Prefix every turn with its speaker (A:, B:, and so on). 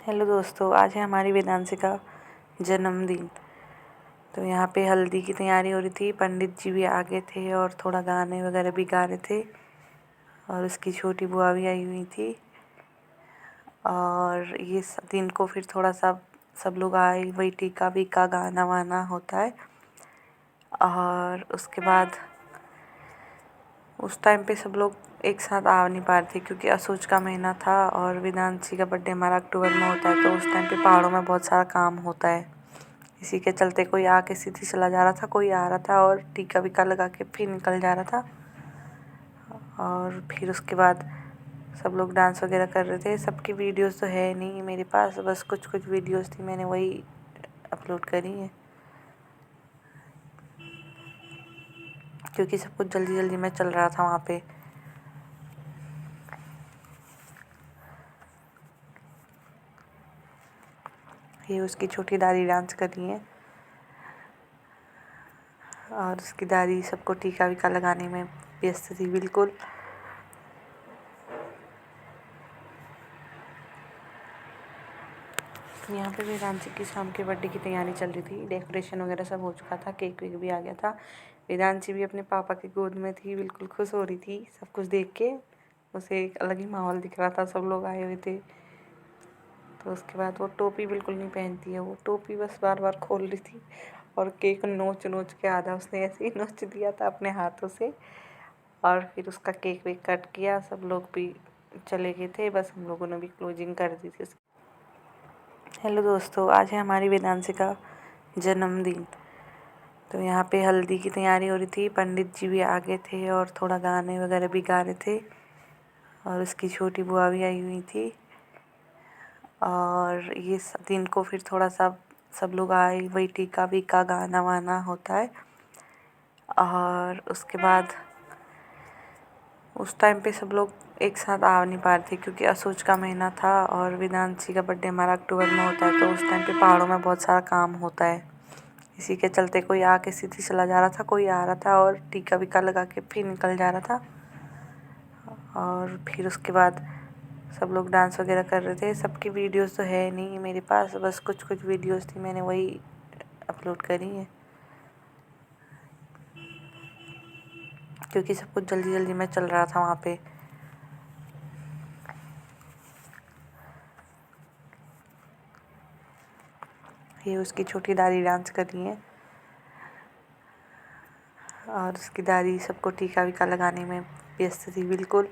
A: Hello दोस्तों, आज है हमारी वेदांशी का जन्मदिन। तो यहाँ पे हल्दी की तैयारी हो रही थी। पंडित जी भी आ गए थे और थोड़ा गाने वगैरह भी गा रहे थे और उसकी छोटी बुआ भी आई हुई थी। और ये दिन को फिर थोड़ा सा सब लोग आए, वही टीका वीका गाना वाना होता है। और उसके बाद उस टाइम पे सब लोग एक साथ आ नहीं पा रहे थे क्योंकि असोज का महीना था और वेदांशी का बर्थडे हमारा अक्टूबर में होता है। तो उस टाइम पे पहाड़ों में बहुत सारा काम होता है। इसी के चलते कोई आके सीधी चला जा रहा था, कोई आ रहा था और टीका वीका लगा के फिर निकल जा रहा था। और फिर उसके बाद सब लोग डांस वगैरह कर रहे थे। सबकी वीडियोस तो है नहीं मेरे पास, बस कुछ कुछ वीडियोस थी, मैंने वही अपलोड करी है क्योंकि सब कुछ जल्दी जल्दी में चल रहा था वहाँ पे। ये उसकी छोटी दादी डांस कर रही है और उसकी दादी सबको टीका वीका लगाने में व्यस्त थी बिल्कुल। यहाँ पे वेदांशी की शाम के बर्थडे की तैयारी चल रही थी। डेकोरेशन वगैरह सब हो चुका था, केक वेक भी आ गया था। वेदांशी भी अपने पापा की गोद में थी, बिल्कुल खुश हो रही थी सब कुछ देख के। उसे एक अलग ही माहौल दिख रहा था, सब लोग आए हुए थे। तो उसके बाद वो टोपी बिल्कुल नहीं पहनती है, वो टोपी बस बार बार खोल रही थी और केक नोच नोच के आधा उसने ऐसे ही नोच दिया था अपने हाथों से। और फिर उसका केक वेक कट किया, सब लोग भी चले गए थे, बस हम लोगों ने भी क्लोजिंग कर दी थी। हेलो दोस्तों, आज है हमारी वेदांशी का जन्मदिन। तो यहाँ पे हल्दी की तैयारी हो रही थी। पंडित जी भी आ गए थे और थोड़ा गाने वगैरह भी गा रहे थे और उसकी छोटी बुआ भी आई हुई थी। और ये दिन को फिर थोड़ा सा सब लोग आए, वही टीका वीका गाना वाना होता है। और उसके बाद उस टाइम पे सब लोग एक साथ आ नहीं पा रहे थे क्योंकि असोज का महीना था और वेदांशी का बर्थडे हमारा अक्टूबर में होता है। तो उस टाइम पे पहाड़ों में बहुत सारा काम होता है। इसी के चलते कोई आके सीधी चला जा रहा था, कोई आ रहा था और टीका वीका लगा के फिर निकल जा रहा था। और फिर उसके बाद सब लोग डांस वगैरह कर रहे थे। सबकी वीडियोस तो है नहीं मेरे पास, बस कुछ कुछ वीडियोस थी, मैंने वही अपलोड करी है क्योंकि सब कुछ जल्दी जल्दी में चल रहा था वहाँ पे। ये उसकी छोटी दादी डांस कर रही है और उसकी दादी सबको टीका वीका लगाने में व्यस्त थी बिल्कुल।